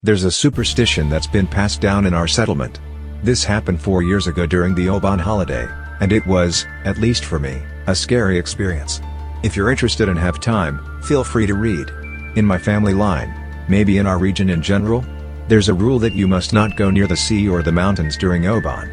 There's a superstition that's been passed down in our settlement. This happened 4 years ago during the Obon holiday, and it was, at least for me, a scary experience. If you're interested and have time, feel free to read. In my family line, maybe in our region in general, there's a rule that you must not go near the sea or the mountains during Obon.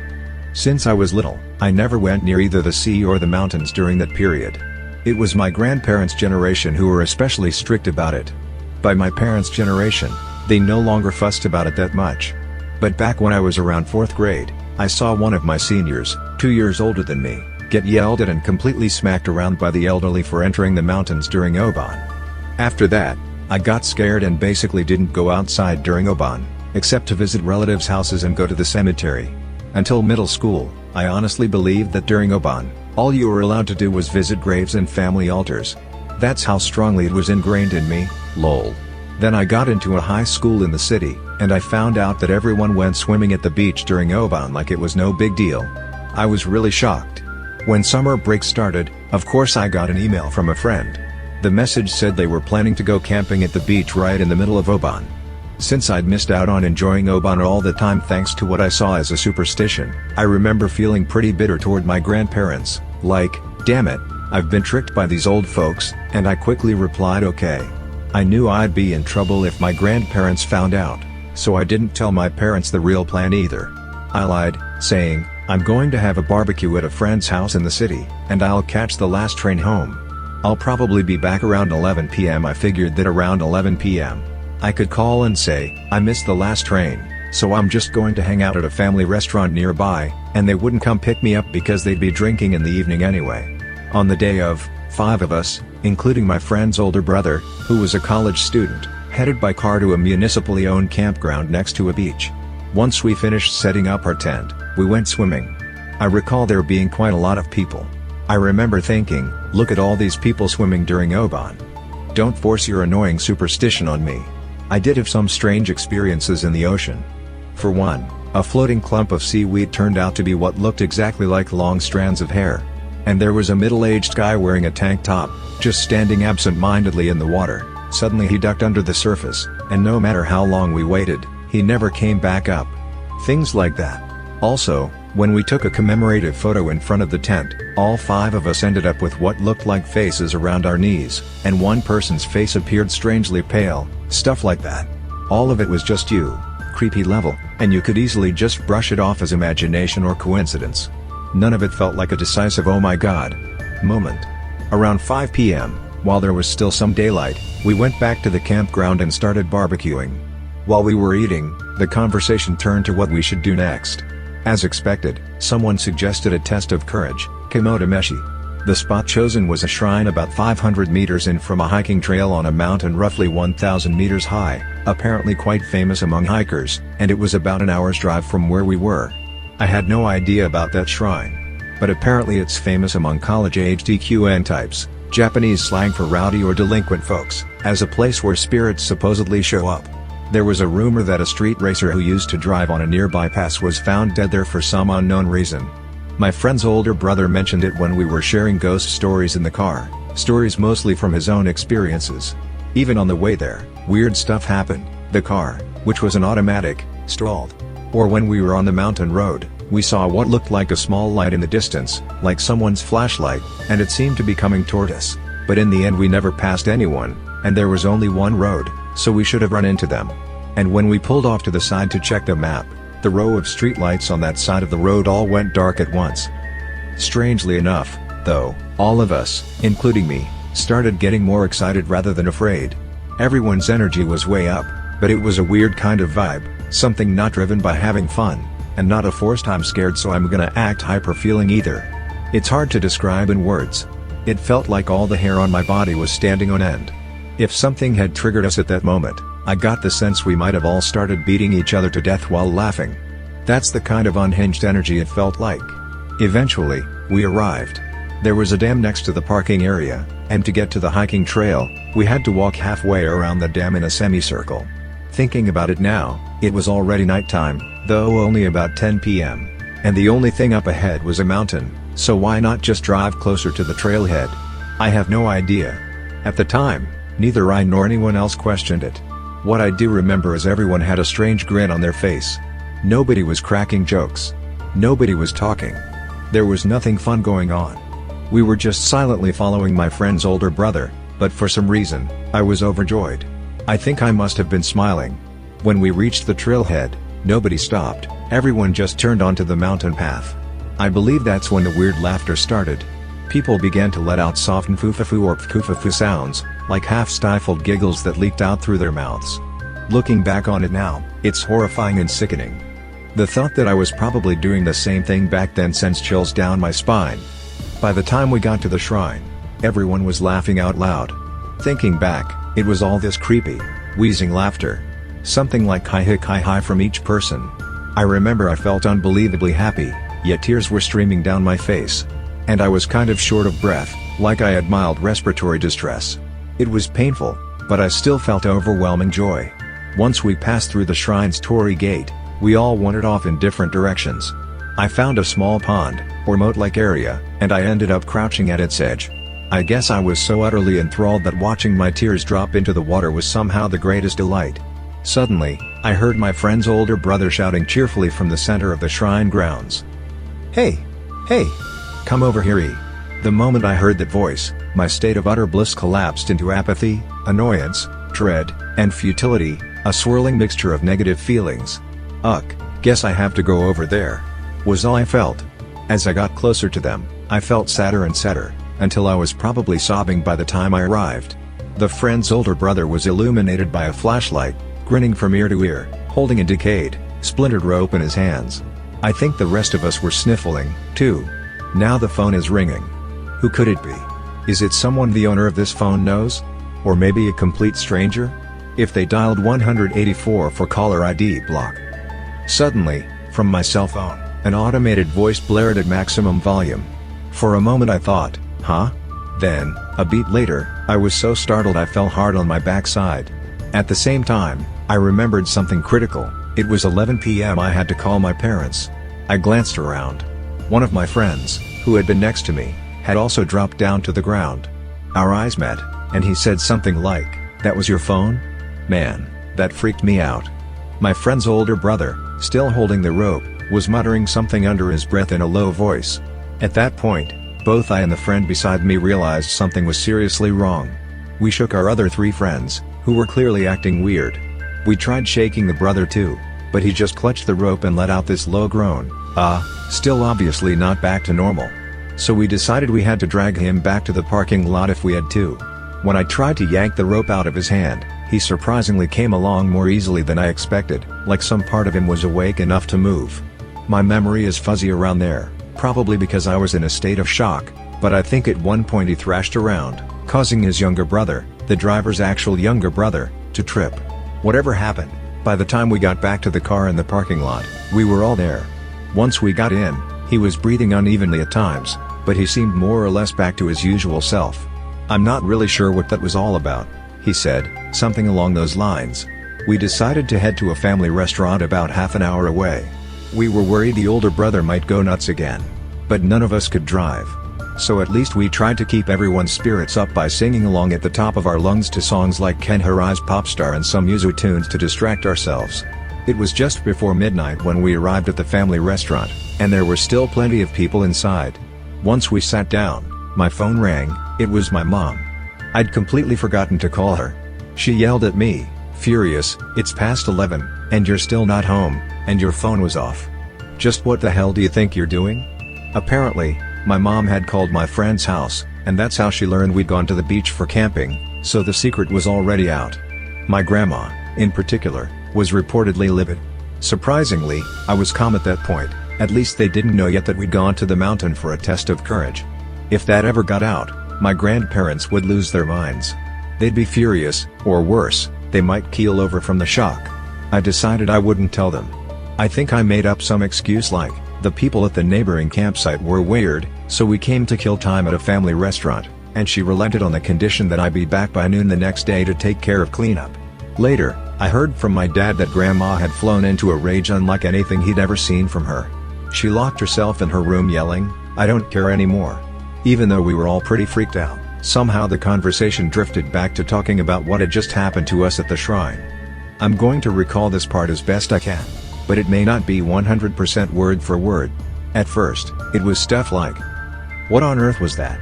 Since I was little, I never went near either the sea or the mountains during that period. It was my grandparents' generation who were especially strict about it. By my parents' generation, they no longer fussed about it that much. But back when I was around 4th grade, I saw one of my seniors, 2 years older than me, get yelled at and completely smacked around by the elderly for entering the mountains during Obon. After that, I got scared and basically didn't go outside during Obon, except to visit relatives' houses and go to the cemetery. Until middle school, I honestly believed that during Obon, all you were allowed to do was visit graves and family altars. That's how strongly it was ingrained in me, lol. Then I got into a high school in the city, and I found out that everyone went swimming at the beach during Obon like it was no big deal. I was really shocked. When summer break started, of course I got an email from a friend. The message said they were planning to go camping at the beach right in the middle of Obon. Since I'd missed out on enjoying Obon all the time thanks to what I saw as a superstition, I remember feeling pretty bitter toward my grandparents, like, damn it, I've been tricked by these old folks, and I quickly replied okay. I knew I'd be in trouble if my grandparents found out, so I didn't tell my parents the real plan either. I lied, saying, I'm going to have a barbecue at a friend's house in the city, and I'll catch the last train home. I'll probably be back around 11 p.m. I figured that around 11 p.m. I could call and say, I missed the last train, so I'm just going to hang out at a family restaurant nearby, and they wouldn't come pick me up because they'd be drinking in the evening anyway. On the day of, 5 of us, including my friend's older brother, who was a college student, headed by car to a municipally owned campground next to a beach. Once we finished setting up our tent, we went swimming. I recall there being quite a lot of people. I remember thinking, look at all these people swimming during Obon. Don't force your annoying superstition on me. I did have some strange experiences in the ocean. For one, a floating clump of seaweed turned out to be what looked exactly like long strands of hair. And there was a middle-aged guy wearing a tank top, just standing absent-mindedly in the water. Suddenly he ducked under the surface, and no matter how long we waited, he never came back up. Things like that. Also, when we took a commemorative photo in front of the tent, all 5 of us ended up with what looked like faces around our knees, and one person's face appeared strangely pale, stuff like that. All of it was just creepy level, and you could easily just brush it off as imagination or coincidence. None of it felt like a decisive oh my god moment. Around 5 p.m., while there was still some daylight, we went back to the campground and started barbecuing. While we were eating, the conversation turned to what we should do next. As expected, someone suggested a test of courage, Kimotomeshi. The spot chosen was a shrine about 500 meters in from a hiking trail on a mountain roughly 1,000 meters high, apparently quite famous among hikers, and it was about an hour's drive from where we were. I had no idea about that shrine. But apparently it's famous among college-aged EQN types, Japanese slang for rowdy or delinquent folks, as a place where spirits supposedly show up. There was a rumor that a street racer who used to drive on a nearby pass was found dead there for some unknown reason. My friend's older brother mentioned it when we were sharing ghost stories in the car, stories mostly from his own experiences. Even on the way there, weird stuff happened. The car, which was an automatic, stalled. Or when we were on the mountain road, we saw what looked like a small light in the distance, like someone's flashlight, and it seemed to be coming toward us. But in the end we never passed anyone, and there was only one road, so we should have run into them. And when we pulled off to the side to check the map, the row of streetlights on that side of the road all went dark at once. Strangely enough, though, all of us, including me, started getting more excited rather than afraid. Everyone's energy was way up, but it was a weird kind of vibe, something not driven by having fun, and not a forced I'm scared so I'm gonna act hyper feeling either. It's hard to describe in words. It felt like all the hair on my body was standing on end. If something had triggered us at that moment, I got the sense we might have all started beating each other to death while laughing. That's the kind of unhinged energy it felt like. Eventually, we arrived. There was a dam next to the parking area, and to get to the hiking trail, we had to walk halfway around the dam in a semicircle. Thinking about it now, it was already nighttime, though only about 10 p.m. And the only thing up ahead was a mountain, so why not just drive closer to the trailhead? I have no idea. At the time, neither I nor anyone else questioned it. What I do remember is everyone had a strange grin on their face. Nobody was cracking jokes. Nobody was talking. There was nothing fun going on. We were just silently following my friend's older brother, but for some reason, I was overjoyed. I think I must have been smiling. When we reached the trailhead, nobody stopped, everyone just turned onto the mountain path. I believe that's when the weird laughter started. People began to let out soft nfoo-fa-foo or pkoo-fa-foo sounds, like half-stifled giggles that leaked out through their mouths. Looking back on it now, it's horrifying and sickening. The thought that I was probably doing the same thing back then sends chills down my spine. By the time we got to the shrine, everyone was laughing out loud. Thinking back, it was all this creepy, wheezing laughter. Something like hi-hi from each person. I remember I felt unbelievably happy, yet tears were streaming down my face. And I was kind of short of breath, like I had mild respiratory distress. It was painful, but I still felt overwhelming joy. Once we passed through the shrine's torii gate, we all wandered off in different directions. I found a small pond, or moat-like area, and I ended up crouching at its edge. I guess I was so utterly enthralled that watching my tears drop into the water was somehow the greatest delight. Suddenly, I heard my friend's older brother shouting cheerfully from the center of the shrine grounds. "Hey! Hey! Come over here!" The moment I heard that voice, my state of utter bliss collapsed into apathy, annoyance, dread, and futility, a swirling mixture of negative feelings. "Ugh, guess I have to go over there," was all I felt. As I got closer to them, I felt sadder and sadder, until I was probably sobbing by the time I arrived. The friend's older brother was illuminated by a flashlight, grinning from ear to ear, holding a decayed, splintered rope in his hands. I think the rest of us were sniffling, too. Now the phone is ringing. Who could it be? Is it someone the owner of this phone knows? Or maybe a complete stranger? If they dialed 184 for caller ID block. Suddenly, from my cell phone, an automated voice blared at maximum volume. For a moment I thought, huh? Then, a beat later, I was so startled I fell hard on my backside. At the same time, I remembered something critical. It was 11 p.m. I had to call my parents. I glanced around. One of my friends, who had been next to me, had also dropped down to the ground. Our eyes met, and he said something like, "That was your phone?" Man, that freaked me out. My friend's older brother, still holding the rope, was muttering something under his breath in a low voice. At that point, both I and the friend beside me realized something was seriously wrong. We shook our other 3 friends, who were clearly acting weird. We tried shaking the brother too, but he just clutched the rope and let out this low groan, still obviously not back to normal. So we decided we had to drag him back to the parking lot if we had to. When I tried to yank the rope out of his hand, he surprisingly came along more easily than I expected, like some part of him was awake enough to move. My memory is fuzzy around there, probably because I was in a state of shock, but I think at one point he thrashed around, causing his younger brother, the driver's actual younger brother, to trip. Whatever happened, by the time we got back to the car in the parking lot, we were all there. Once we got in, he was breathing unevenly at times, but he seemed more or less back to his usual self. "I'm not really sure what that was all about," he said, something along those lines. We decided to head to a family restaurant about half an hour away. We were worried the older brother might go nuts again. But none of us could drive. So at least we tried to keep everyone's spirits up by singing along at the top of our lungs to songs like Ken Harai's Popstar and some Yuzu tunes to distract ourselves. It was just before midnight when we arrived at the family restaurant, and there were still plenty of people inside. Once we sat down, my phone rang. It was my mom. I'd completely forgotten to call her. She yelled at me, furious, "It's past 11, and you're still not home, and your phone was off. Just what the hell do you think you're doing?" Apparently, my mom had called my friend's house, and that's how she learned we'd gone to the beach for camping, so the secret was already out. My grandma, in particular, was reportedly livid. Surprisingly, I was calm at that point. At least they didn't know yet that we'd gone to the mountain for a test of courage. If that ever got out, my grandparents would lose their minds. They'd be furious, or worse, they might keel over from the shock. I decided I wouldn't tell them. I think I made up some excuse like, the people at the neighboring campsite were weird, so we came to kill time at a family restaurant, and she relented on the condition that I be back by noon the next day to take care of cleanup. Later, I heard from my dad that Grandma had flown into a rage unlike anything he'd ever seen from her. She locked herself in her room yelling, "I don't care anymore." Even though we were all pretty freaked out, somehow the conversation drifted back to talking about what had just happened to us at the shrine. I'm going to recall this part as best I can. But it may not be 100% word for word. At first, it was stuff like, "What on earth was that?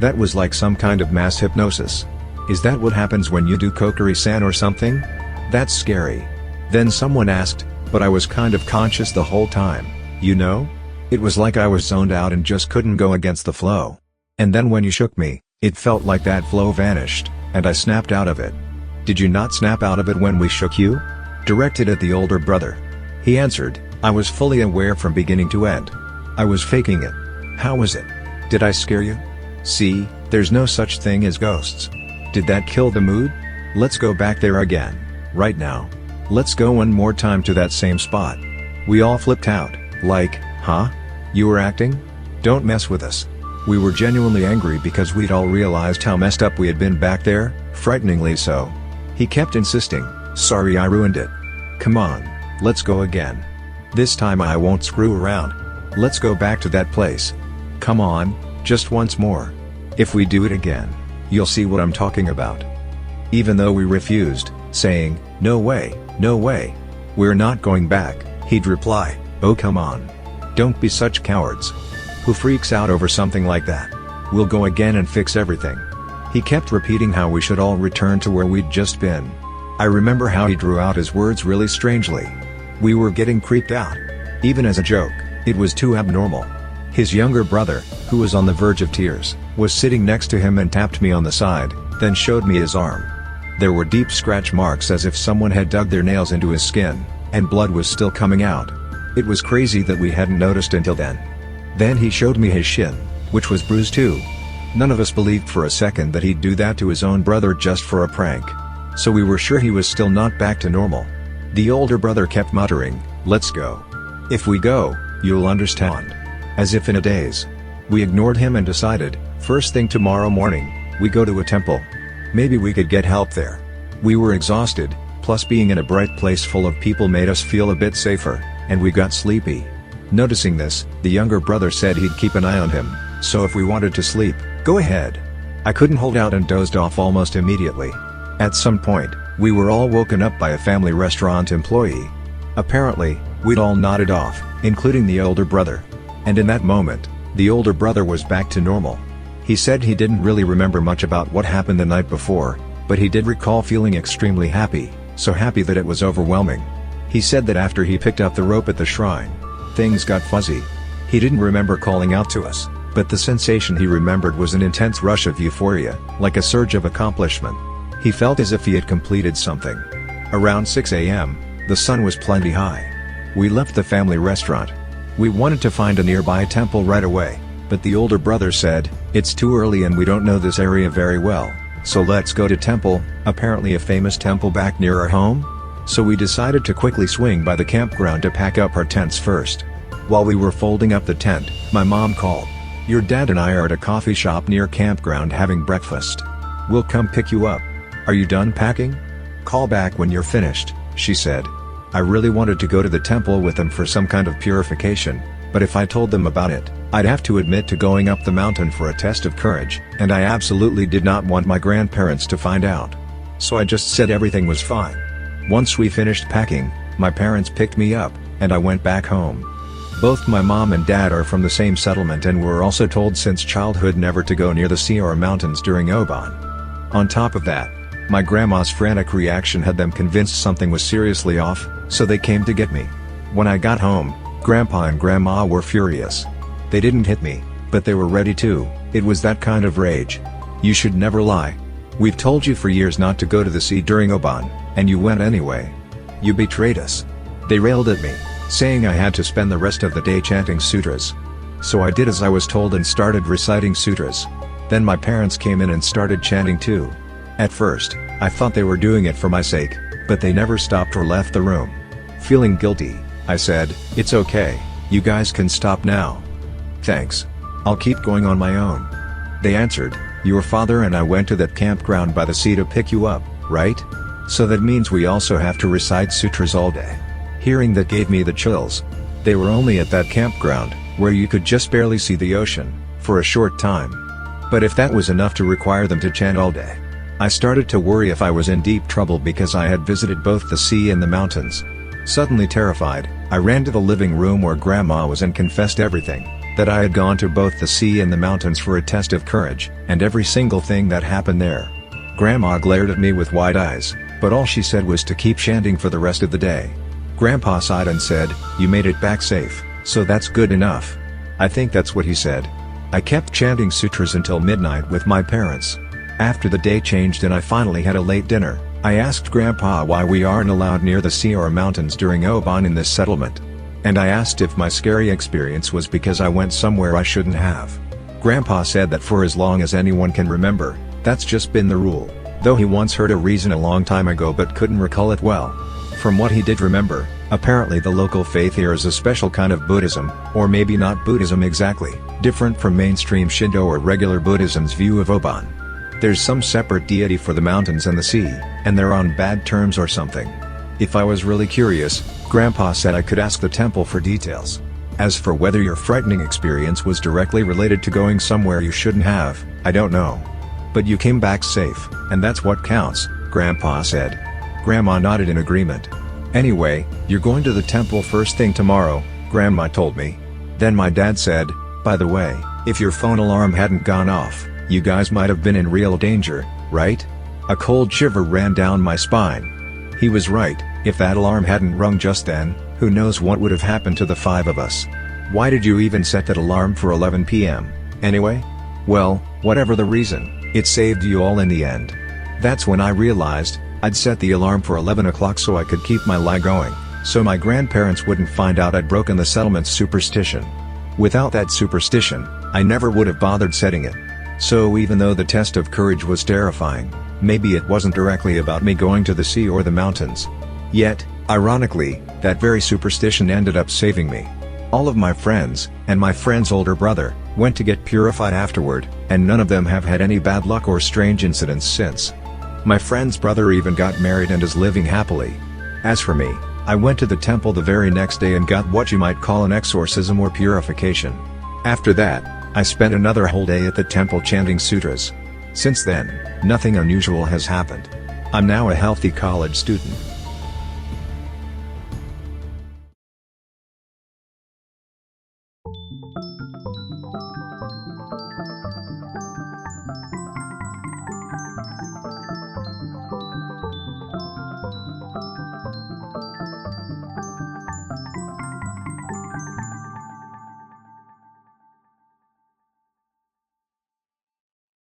That was like some kind of mass hypnosis. Is that what happens when you do Kokiri-san or something? That's scary." Then someone asked, "But I was kind of conscious the whole time, you know? It was like I was zoned out and just couldn't go against the flow. And then when you shook me, it felt like that flow vanished, and I snapped out of it." "Did you not snap out of it when we shook you?" Directed at the older brother. He answered, "I was fully aware from beginning to end. I was faking it." "How was it? Did I scare you?" "See, there's no such thing as ghosts. Did that kill the mood? Let's go back there again, right now. Let's go one more time to that same spot." We all flipped out, like, "Huh? You were acting? Don't mess with us." We were genuinely angry because we'd all realized how messed up we had been back there, frighteningly so. He kept insisting, "Sorry I ruined it. Come on, let's go again. This time I won't screw around. Let's go back to that place. Come on, just once more. If we do it again, you'll see what I'm talking about." Even though we refused, saying, "No way, no way. We're not going back," he'd reply, "Oh come on. Don't be such cowards. Who freaks out over something like that? We'll go again and fix everything." He kept repeating how we should all return to where we'd just been. I remember how he drew out his words really strangely. We were getting creeped out. Even as a joke, it was too abnormal. His younger brother, who was on the verge of tears, was sitting next to him and tapped me on the side, then showed me his arm. There were deep scratch marks as if someone had dug their nails into his skin, and blood was still coming out. It was crazy that we hadn't noticed until then. Then he showed me his shin, which was bruised too. None of us believed for a second that he'd do that to his own brother just for a prank. So we were sure he was still not back to normal. The older brother kept muttering, "Let's go. If we go, you'll understand." As if in a daze. We ignored him and decided, first thing tomorrow morning, we go to a temple. Maybe we could get help there. We were exhausted, plus being in a bright place full of people made us feel a bit safer, and we got sleepy. Noticing this, the younger brother said he'd keep an eye on him, so if we wanted to sleep, go ahead. I couldn't hold out and dozed off almost immediately. At some point, we were all woken up by a family restaurant employee. Apparently, we'd all nodded off, including the older brother. And in that moment, the older brother was back to normal. He said he didn't really remember much about what happened the night before, but he did recall feeling extremely happy, so happy that it was overwhelming. He said that after he picked up the rope at the shrine, things got fuzzy. He didn't remember calling out to us, but the sensation he remembered was an intense rush of euphoria, like a surge of accomplishment. He felt as if he had completed something. Around 6 a.m., the sun was plenty high. We left the family restaurant. We wanted to find a nearby temple right away, but the older brother said, "It's too early and we don't know this area very well, so let's go to temple," apparently a famous temple back near our home. So we decided to quickly swing by the campground to pack up our tents first. While we were folding up the tent, my mom called. "Your dad and I are at a coffee shop near campground having breakfast. We'll come pick you up. Are you done packing? Call back when you're finished," she said. I really wanted to go to the temple with them for some kind of purification, but if I told them about it, I'd have to admit to going up the mountain for a test of courage, and I absolutely did not want my grandparents to find out. So I just said everything was fine. Once we finished packing, my parents picked me up, and I went back home. Both my mom and dad are from the same settlement and were also told since childhood never to go near the sea or mountains during Obon. On top of that, my grandma's frantic reaction had them convinced something was seriously off, so they came to get me. When I got home, Grandpa and Grandma were furious. They didn't hit me, but they were ready to. It was that kind of rage. "You should never lie. We've told you for years not to go to the sea during Obon, and you went anyway. You betrayed us." They railed at me, saying I had to spend the rest of the day chanting sutras. So I did as I was told and started reciting sutras. Then my parents came in and started chanting too. At first, I thought they were doing it for my sake, but they never stopped or left the room. Feeling guilty, I said, "It's okay, you guys can stop now." "Thanks. I'll keep going on my own." They answered, "Your father and I went to that campground by the sea to pick you up, right? So that means we also have to recite sutras all day." Hearing that gave me the chills. They were only at that campground, where you could just barely see the ocean, for a short time. But if that was enough to require them to chant all day, I started to worry if I was in deep trouble because I had visited both the sea and the mountains. Suddenly terrified, I ran to the living room where Grandma was and confessed everything, that I had gone to both the sea and the mountains for a test of courage, and every single thing that happened there. Grandma glared at me with wide eyes, but all she said was to keep chanting for the rest of the day. Grandpa sighed and said, "You made it back safe, so that's good enough." I think that's what he said. I kept chanting sutras until midnight with my parents. After the day changed and I finally had a late dinner, I asked Grandpa why we aren't allowed near the sea or mountains during Obon in this settlement. And I asked if my scary experience was because I went somewhere I shouldn't have. Grandpa said that for as long as anyone can remember, that's just been the rule, though he once heard a reason a long time ago but couldn't recall it well. From what he did remember, apparently the local faith here is a special kind of Buddhism, or maybe not Buddhism exactly, different from mainstream Shinto or regular Buddhism's view of Obon. There's some separate deity for the mountains and the sea, and they're on bad terms or something. If I was really curious, Grandpa said I could ask the temple for details. As for whether your frightening experience was directly related to going somewhere you shouldn't have, I don't know. But you came back safe, and that's what counts, Grandpa said. Grandma nodded in agreement. Anyway, you're going to the temple first thing tomorrow, Grandma told me. Then my dad said, "By the way, if your phone alarm hadn't gone off, you guys might have been in real danger, right?" A cold shiver ran down my spine. He was right. If that alarm hadn't rung just then, who knows what would have happened to the five of us. Why did you even set that alarm for 11 p.m., anyway? Well, whatever the reason, it saved you all in the end. That's when I realized, I'd set the alarm for 11 o'clock so I could keep my lie going, so my grandparents wouldn't find out I'd broken the settlement's superstition. Without that superstition, I never would have bothered setting it. So even though the test of courage was terrifying, maybe it wasn't directly about me going to the sea or the mountains. Yet, ironically, that very superstition ended up saving me. All of my friends, and my friend's older brother, went to get purified afterward, and none of them have had any bad luck or strange incidents since. My friend's brother even got married and is living happily. As for me, I went to the temple the very next day and got what you might call an exorcism or purification. After that, I spent another whole day at the temple chanting sutras. Since then, nothing unusual has happened. I'm now a healthy college student.